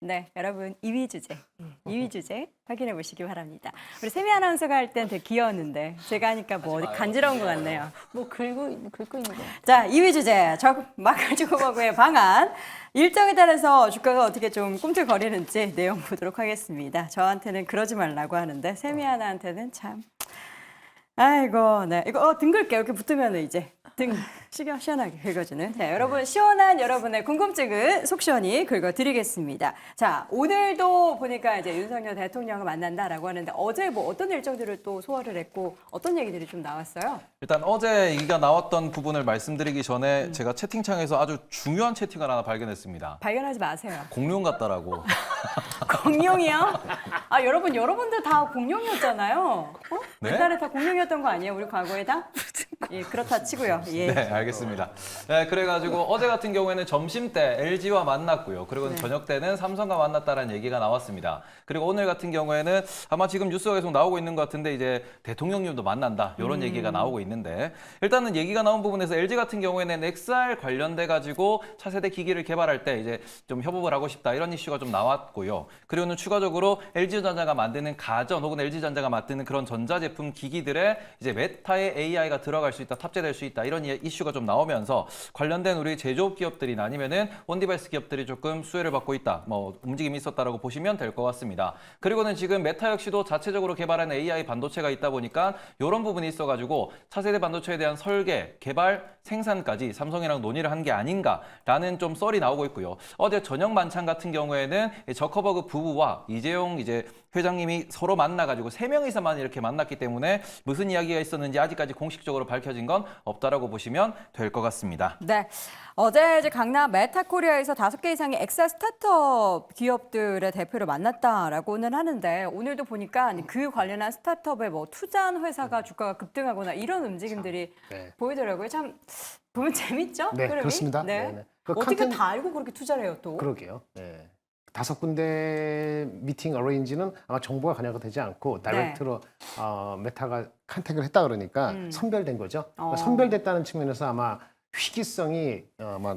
네, 여러분 2위 주제, 2위 주제 확인해 보시기 바랍니다. 우리 세미 아나운서가 할 땐 되게 귀여웠는데 제가 하니까 뭐 어디 간지러운 것 같네요. 뭐 긁고 있는 거. 자, 2위 주제, 막을 주고 먹고의 방안. 일정에 따라서 주가가 어떻게 좀 꿈틀거리는지 내용 보도록 하겠습니다. 저한테는 그러지 말라고 하는데 세미 아나한테는 참. 아이고, 네. 이거 등 긁게요. 이렇게 붙으면 이제 등 시원하게 긁어주는. 자, 여러분, 시원한 여러분의 궁금증은 속 시원히 긁어드리겠습니다. 자, 오늘도 보니까 이제 윤석열 대통령을 만난다라고 하는데 어제 뭐 어떤 일정들을 또 소화를 했고 어떤 얘기들이 좀 나왔어요? 일단 어제 얘기가 나왔던 부분을 말씀드리기 전에 제가 채팅창에서 아주 중요한 채팅을 하나 발견했습니다. 발견하지 마세요. 공룡 같다라고. 공룡이요? 아, 여러분들 다 공룡이었잖아요. 어? 네? 옛날에 다 공룡이었던 거 아니에요? 우리 과거에 다? 예, 그렇다 치고요. 예. 네, 알겠습니다. 네, 그래가지고 어제 같은 경우에는 점심 때 LG와 만났고요. 그리고 네. 저녁 때는 삼성과 만났다라는 얘기가 나왔습니다. 그리고 오늘 같은 경우에는 아마 지금 뉴스가 계속 나오고 있는 것 같은데 이제 대통령님도 만난다 이런 얘기가 나오고 있는데 일단은 얘기가 나온 부분에서 LG 같은 경우에는 XR 관련돼 가지고 차세대 기기를 개발할 때 이제 좀 협업을 하고 싶다 이런 이슈가 좀 나왔고요. 그리고는 추가적으로 LG전자가 만드는 가전 혹은 LG전자가 만드는 그런 전자제품 기기들에 이제 메타의 AI가 들어갈 수 있다, 탑재될 수 있다 이런 이슈가 좀 나오면서 관련된 우리 제조업 기업들이나 아니면은 온디바이스 기업들이 조금 수혜를 받고 있다, 뭐 움직임이 있었다라고 보시면 될 것 같습니다. 그리고는 지금 메타 역시도 자체적으로 개발하는 AI 반도체가 있다 보니까 이런 부분이 있어가지고 차세대 반도체에 대한 설계, 개발, 생산까지 삼성이랑 논의를 한 게 아닌가라는 좀 썰이 나오고 있고요. 어제 저녁 만찬 같은 경우에는 저커버그 부부와 이재용 이제 회장님이 서로 만나가지고 3명이서만 이렇게 만났기 때문에 무슨 이야기가 있었는지 아직까지 공식적으로 밝혀진 건 없다라고 보시면 될 것 같습니다. 네. 어제 이제 강남 메타코리아에서 5개 이상의 엑사 스타트업 기업들의 대표를 만났다라고는 하는데 오늘도 보니까 그 관련한 스타트업에 뭐 투자한 회사가 주가가 급등하거나 이런 움직임들이 네. 보이더라고요. 참 보면 재밌죠? 네, 흐름이? 그렇습니다. 네. 네, 네. 그 어떻게 컨텐츠- 다 알고 그렇게 투자를 해요 또? 그러게요. 네. 5군데 미팅 어레인지는 아마 정보가 관여가 되지 않고 다이렉트로 메타가 컨택을 했다 그러니까 선별된 거죠. 그러니까 선별됐다는 측면에서 아마 희귀성이 아마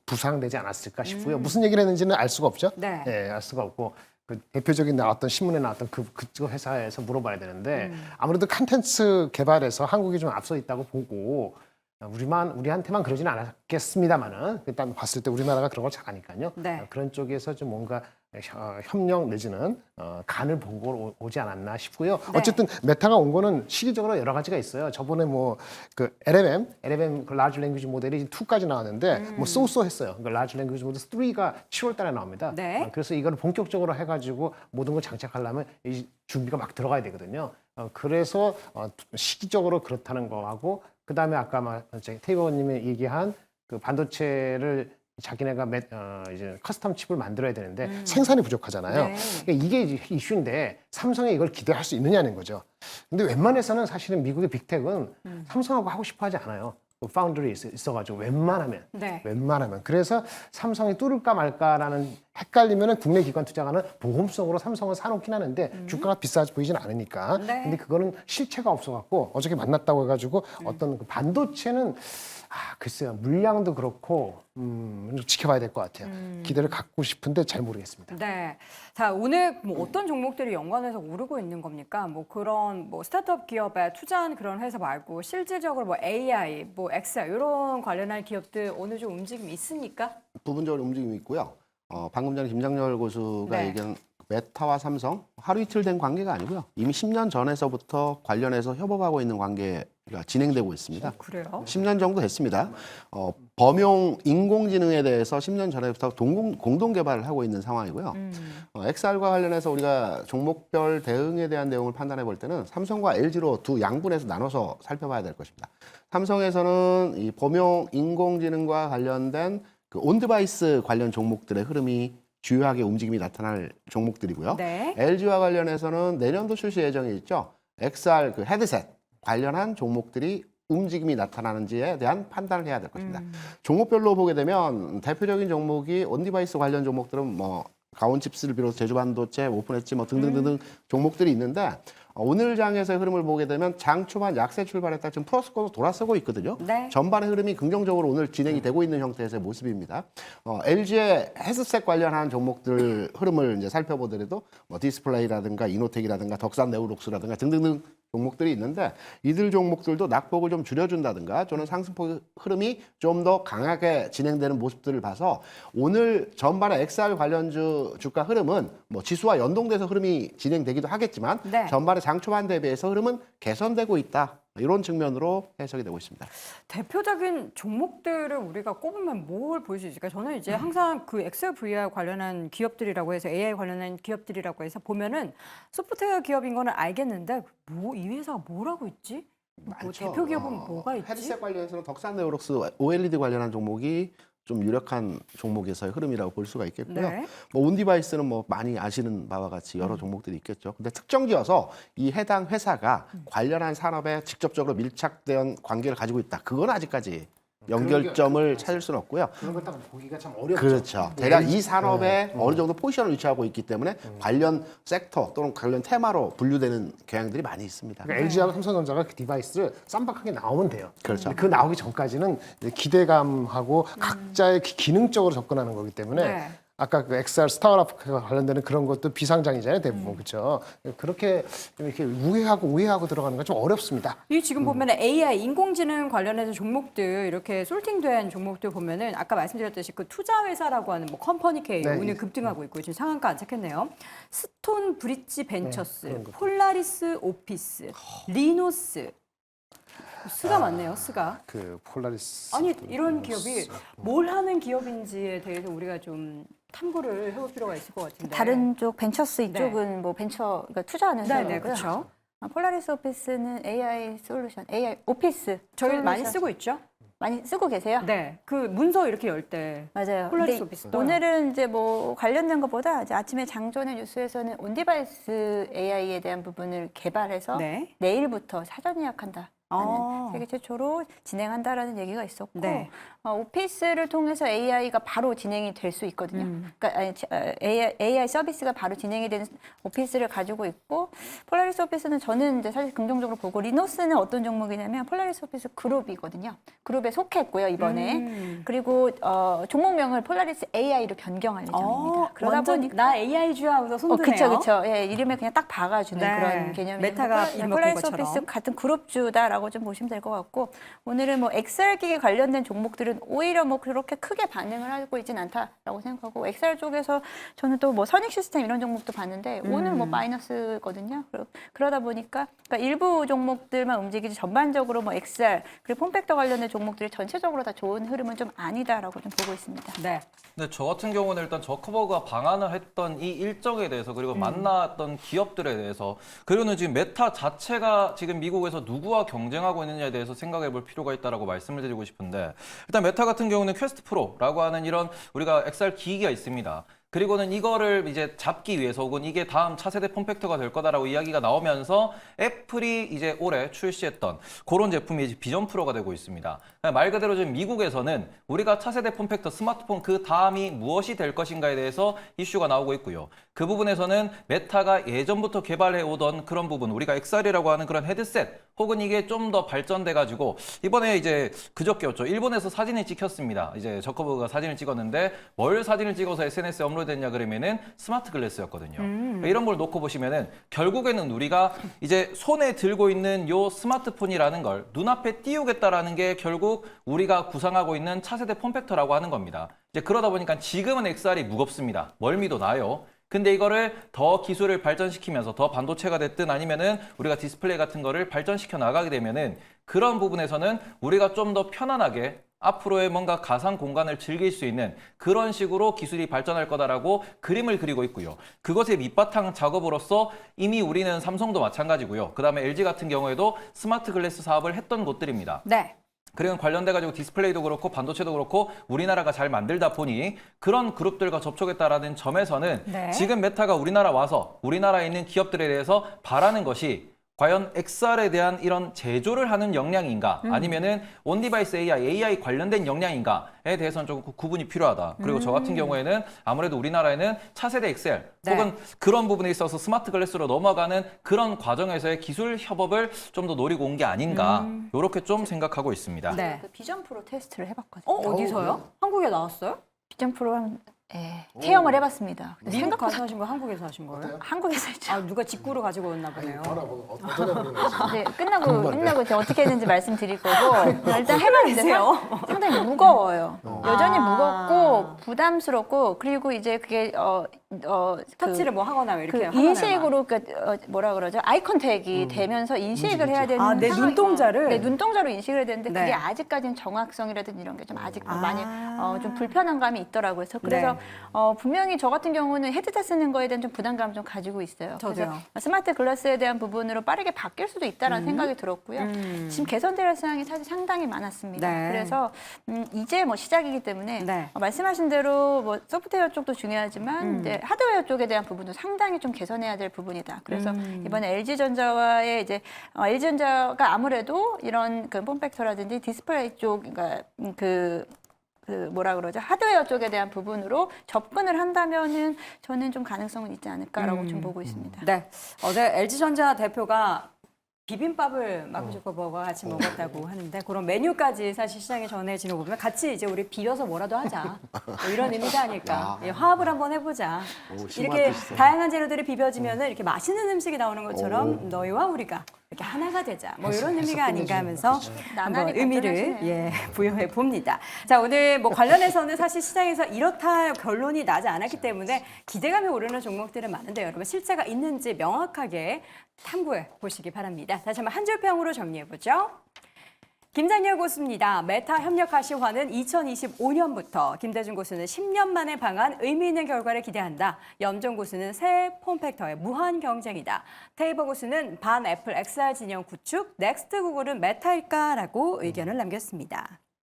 부상되지 않았을까 싶고요. 무슨 얘기를 했는지는 알 수가 없죠. 네. 알 수가 없고 그 대표적인 나왔던 신문에 나왔던 그쪽 회사에서 물어봐야 되는데 아무래도 컨텐츠 개발에서 한국이 좀 앞서 있다고 보고 우리한테만 그러지는 않았겠습니다만은 일단 봤을 때 우리나라가 그런 걸 잘하니까요. 네. 그런 쪽에서 좀 뭔가 협력 내지는 간을 보고 오지 않았나 싶고요. 네. 어쨌든 메타가 온 거는 시기적으로 여러 가지가 있어요. 저번에 뭐 그 LLM 그 라지 랭귀지 모델이 2까지 나왔는데 뭐 쏘쏘했어요. 그 라지 랭귀지 모델 3가 7월 달에 나옵니다. 네. 그래서 이걸 본격적으로 해가지고 모든 걸 장착하려면 이 준비가 막 들어가야 되거든요. 그래서 시기적으로 그렇다는 거하고 그다음에 아까 테이버님이 얘기한 그 반도체를 자기네가 이제 커스텀 칩을 만들어야 되는데 생산이 부족하잖아요. 네. 그러니까 이게 이슈인데 삼성이 이걸 기대할 수 있느냐는 거죠. 근데 웬만해서는 사실은 미국의 빅텍은 삼성하고 하고 싶어 하지 않아요. 파운드리 있어가지고 네. 웬만하면 그래서 삼성이 뚫을까 말까라는 헷갈리면은 국내 기관 투자가는 보험성으로 삼성은 사놓긴 하는데 주가가 비싸지 보이진 않으니까. 네. 근데 그거는 실체가 없어갖고 어저께 만났다고 해가지고 어떤 그 반도체는 글쎄요 물량도 그렇고 지켜봐야 될 것 같아요. 기대를 갖고 싶은데 잘 모르겠습니다. 네. 자, 오늘 뭐 어떤 종목들이 연관해서 오르고 있는 겁니까? 뭐 그런 뭐 스타트업 기업에 투자한 그런 회사 말고 실질적으로 뭐 AI, 뭐 엑사 이런 관련한 기업들 오늘 좀 움직임이 있습니까? 부분적으로 움직임이 있고요. 방금 전에 김장렬 고수가 네. 얘기한 메타와 삼성 하루 이틀 된 관계가 아니고요. 이미 10년 전에서부터 관련해서 협업하고 있는 관계가 진행되고 있습니다. 그래요? 10년 정도 됐습니다. 범용 인공지능에 대해서 10년 전에부터 공동 개발을 하고 있는 상황이고요. XR과 관련해서 우리가 종목별 대응에 대한 내용을 판단해 볼 때는 삼성과 LG로 두 양분해서 나눠서 살펴봐야 될 것입니다. 삼성에서는 이 범용 인공지능과 관련된 그 온디바이스 관련 종목들의 흐름이 주요하게 움직임이 나타날 종목들이고요. 네. LG와 관련해서는 내년도 출시 예정이 있죠. XR 그 헤드셋 관련한 종목들이 움직임이 나타나는지에 대한 판단을 해야 될 것입니다. 종목별로 보게 되면 대표적인 종목이 온디바이스 관련 종목들은 뭐 가온칩스를 비롯해 제주반도체, 오픈엣지 뭐 등등등등 종목들이 있는데 오늘 장에서의 흐름을 보게 되면 장 초반 약세 출발했다 지금 플러스권으로 돌아서고 있거든요. 네. 전반의 흐름이 긍정적으로 오늘 진행이 되고 있는 형태의 모습입니다. LG의 헤드셋 관련한 종목들 흐름을 이제 살펴보더라도 뭐 디스플레이라든가 이노텍이라든가 덕산 네오룩스라든가 등등등 종목들이 있는데 이들 종목들도 낙폭을 좀 줄여준다든가 저는 상승폭 흐름이 좀 더 강하게 진행되는 모습들을 봐서 오늘 전반의 XR 관련주 주가 흐름은 뭐 지수와 연동돼서 흐름이 진행되기도 하겠지만 네. 전반의 장 초반 대비해서 흐름은 개선되고 있다. 이런 측면으로 해석이 되고 있습니다. 대표적인 종목들을 우리가 꼽으면 뭘 볼 수 있을까요? 저는 이제 항상 그 엑셀 VR 관련한 기업들이라고 해서 AI 관련한 기업들이라고 해서 보면은 소프트웨어 기업인 거는 알겠는데 뭐 이 회사가 뭘 하고 있지? 뭐 많죠. 대표 기업은 뭐가 있지? 헤드셋 관련해서는 덕산 네오룩스 OLED 관련한 종목이 좀 유력한 종목에서의 흐름이라고 볼 수가 있겠고요. 네. 뭐 온디바이스는 뭐 많이 아시는 바와 같이 여러 종목들이 있겠죠. 근데 특정지어서 이 해당 회사가 관련한 산업에 직접적으로 밀착된 관계를 가지고 있다. 그건 아직까지 연결점을 찾을 수는 없고요. 그런 걸 딱 보기가 참 어렵죠. 그렇죠. 대략 이 산업에 어느 정도 포지션을 유치하고 있기 때문에 관련 섹터 또는 관련 테마로 분류되는 경향들이 많이 있습니다. 그러니까 LG하고 삼성전자가 그 디바이스를 쌈박하게 나오면 돼요. 그렇죠. 근데 그 나오기 전까지는 이제 기대감하고 각자의 기능적으로 접근하는 거기 때문에 네. 아까 그 XR 스타트업과 관련되는 그런 것도 비상장이잖아요, 대부분. 그렇죠. 그렇게 좀 이렇게 우회하고 우회하고 들어가는 건 좀 어렵습니다. 이 지금 보면은 AI 인공지능 관련해서 종목들 이렇게 솔팅된 종목들 보면은 아까 말씀드렸듯이 그 투자 회사라고 하는 뭐 컴퍼니 K 네. 오늘 급등하고 있고 지금 상한가 안착했네요. 스톤 브릿지 벤처스, 그런 거. 폴라리스 오피스, 리노스. 스가 많네요, 스가. 그 폴라리스. 아니 이런 기업이 뭘 하는 기업인지에 대해서 우리가 좀 탐구를 해볼 필요가 있을 것 같은데. 다른 쪽 벤처스 이쪽은 뭐 벤처 그러니까 투자하는 네, 회사고요. 네, 그렇죠. 폴라리스 오피스는 AI 솔루션, AI 오피스. 저희 솔루션. 많이 쓰고 있죠. 많이 쓰고 계세요? 네, 그 문서 이렇게 열 때. 맞아요. 폴라리스 근데 오피스 떠요. 오늘은 이제 뭐 관련된 것보다 이제 아침에 장전의 뉴스에서는 온디바이스 AI에 대한 부분을 개발해서 네. 내일부터 사전 예약한다. 아. 세계 최초로 진행한다라는 얘기가 있었고 네. 오피스를 통해서 AI가 바로 진행이 될 수 있거든요. 그러니까 AI 서비스가 바로 진행이 되는 오피스를 가지고 있고 폴라리스 오피스는 저는 이제 사실 긍정적으로 보고 리노스는 어떤 종목이냐면 폴라리스 오피스 그룹이거든요. 그룹에 속했고요 이번에. 그리고 종목명을 폴라리스 AI로 변경할 예정입니다. 그러다 완전 보니까 나 AI주야 하면서 손드네요. 그렇죠, 그렇죠. 예, 이름을 그냥 딱 박아주는 네. 그런 개념이에요. 메타가 이름 바꾼 폴라리스 것처럼. 오피스 같은 그룹주다라고 좀 보시면 될 것 같고 오늘은 뭐 XR기기 관련된 종목들은 오히려 뭐 그렇게 크게 반응을 하고 있진 않다라고 생각하고 XR 쪽에서 저는 또 뭐 선익 시스템 이런 종목도 봤는데 오늘 뭐 마이너스거든요. 그러다 보니까 그러니까 일부 종목들만 움직이지 전반적으로 뭐 XR 그리고 폼팩터 관련된 종목들이 전체적으로 다 좋은 흐름은 좀 아니다라고 좀 보고 있습니다. 네. 근데 저 같은 경우는 일단 저커버가 방한을 했던 이 일정에 대해서 그리고 만났던 기업들에 대해서 그리고는 지금 메타 자체가 지금 미국에서 누구와 경쟁하고 있느냐에 대해서 생각해 볼 필요가 있다라고 말씀을 드리고 싶은데 일단 메타 같은 경우는 퀘스트 프로라고 하는 이런 우리가 XR 기기가 있습니다. 그리고는 이거를 이제 잡기 위해서 혹은 이게 다음 차세대 폼팩터가 될 거다라고 이야기가 나오면서 애플이 이제 올해 출시했던 그런 제품이 이제 비전 프로가 되고 있습니다. 말 그대로 지금 미국에서는 우리가 차세대 폼팩터 스마트폰 그 다음이 무엇이 될 것인가에 대해서 이슈가 나오고 있고요. 그 부분에서는 메타가 예전부터 개발해 오던 그런 부분, 우리가 XR이라고 하는 그런 헤드셋 혹은 이게 좀 더 발전돼 가지고 이번에 이제 그저께였죠. 일본에서 사진이 찍혔습니다. 이제 저커버가 사진을 찍었는데 뭘 사진을 찍어서 SNS에 업로드했냐 그러면은 스마트 글래스였거든요. 이런 걸 놓고 보시면은 결국에는 우리가 이제 손에 들고 있는 요 스마트폰이라는 걸 눈앞에 띄우겠다라는 게 결국 우리가 구상하고 있는 차세대 폼팩터라고 하는 겁니다. 이제 그러다 보니까 지금은 XR이 무겁습니다. 멀미도 나요. 근데 이거를 더 기술을 발전시키면서 더 반도체가 됐든 아니면은 우리가 디스플레이 같은 거를 발전시켜 나가게 되면은 그런 부분에서는 우리가 좀 더 편안하게 앞으로의 뭔가 가상 공간을 즐길 수 있는 그런 식으로 기술이 발전할 거다라고 그림을 그리고 있고요. 그것의 밑바탕 작업으로서 이미 우리는 삼성도 마찬가지고요. 그다음에 LG 같은 경우에도 스마트 글래스 사업을 했던 곳들입니다. 네. 그리고 관련돼가지고 디스플레이도 그렇고 반도체도 그렇고 우리나라가 잘 만들다 보니 그런 그룹들과 접촉했다라는 점에서는 네. 지금 메타가 우리나라 와서 우리나라에 있는 기업들에 대해서 바라는 것이 과연 XR에 대한 이런 제조를 하는 역량인가 아니면은 온디바이스 AI 관련된 역량인가에 대해서는 좀 구분이 필요하다. 그리고 저 같은 경우에는 아무래도 우리나라에는 차세대 XR 네. 혹은 그런 부분에 있어서 스마트 글래스로 넘어가는 그런 과정에서의 기술 협업을 좀 더 노리고 온 게 아닌가 이렇게 좀 생각하고 있습니다. 네. 그 비전 프로 테스트를 해봤거든요. 어디서요? 한국에 나왔어요? 비전 프로 체험을 해봤습니다. 근데 미국 가서 생각보다 하신 거 한국에서 하신 거예요? 한국에서 했죠. 아, 누가 직구로 가지고 왔나 보네요. 네, 끝나고 이제 어떻게 했는지 말씀드릴 거고 일단 해봤는데 상당히 무거워요. 여전히 무겁고 부담스럽고 그리고 이제 그게 터치를 뭐 하거나 왜 이렇게 그 하거나 인식으로 뭐라 그러죠? 아이 컨택이 되면서 인식을 해야 되는 아, 내 상황이- 눈동자를? 네, 눈동자로 인식을 해야 되는데 네. 그게 아직까지는 정확성이라든지 이런 게 좀 아직 많이 좀 불편한 감이 있더라고요. 그래서 네. 분명히 저 같은 경우는 헤드셋 쓰는 거에 대한 좀 부담감을 좀 가지고 있어요. 저도요. 그래서 스마트 글라스에 대한 부분으로 빠르게 바뀔 수도 있다라는 생각이 들었고요. 지금 개선될 할 사항이 사실 상당히 많았습니다. 네. 그래서 이제 뭐 시작이기 때문에 네. 말씀하신 대로 뭐 소프트웨어 쪽도 중요하지만 이제 하드웨어 쪽에 대한 부분도 상당히 좀 개선해야 될 부분이다. 그래서 이번에 LG전자와의 이제 LG전자가 아무래도 이런 그 폼팩터라든지 디스플레이 쪽, 그러니까 그 뭐라 그러죠? 하드웨어 쪽에 대한 부분으로 접근을 한다면은 저는 좀 가능성은 있지 않을까라고 좀 보고 있습니다. 네. 어제 LG전자 대표가 비빔밥을 마크주커버거와 같이 먹었다고 하는데 그런 메뉴까지 사실 시장에 전해지는 거 보면 같이 이제 우리 비벼서 뭐라도 하자 뭐 이런 의미가 아닐까. 예, 화합을 한번 해보자. 이렇게 다양한 재료들이 비벼지면은 이렇게 맛있는 음식이 나오는 것처럼 너희와 우리가 이렇게 하나가 되자. 뭐 이런 의미가 아닌가 하면서 한번 나날이 의미를 발전하시네요. 부여해 봅니다. 자, 오늘 뭐 관련해서는 사실 시장에서 이렇다 결론이 나지 않았기 때문에 기대감이 오르는 종목들은 많은데 여러분 실체가 있는지 명확하게 탐구해 보시기 바랍니다. 다시 한번 한 줄 평으로 정리해 보죠. 김장렬 고수입니다. 메타 협력 가시화는 2025년부터, 김대중 고수는 10년 만에 방한 의미 있는 결과를 기대한다. 염정 고수는 새 폼팩터의 무한 경쟁이다. 테이버 고수는 반 애플 XR 진영 구축, 넥스트 구글은 메타일까라고 의견을 남겼습니다.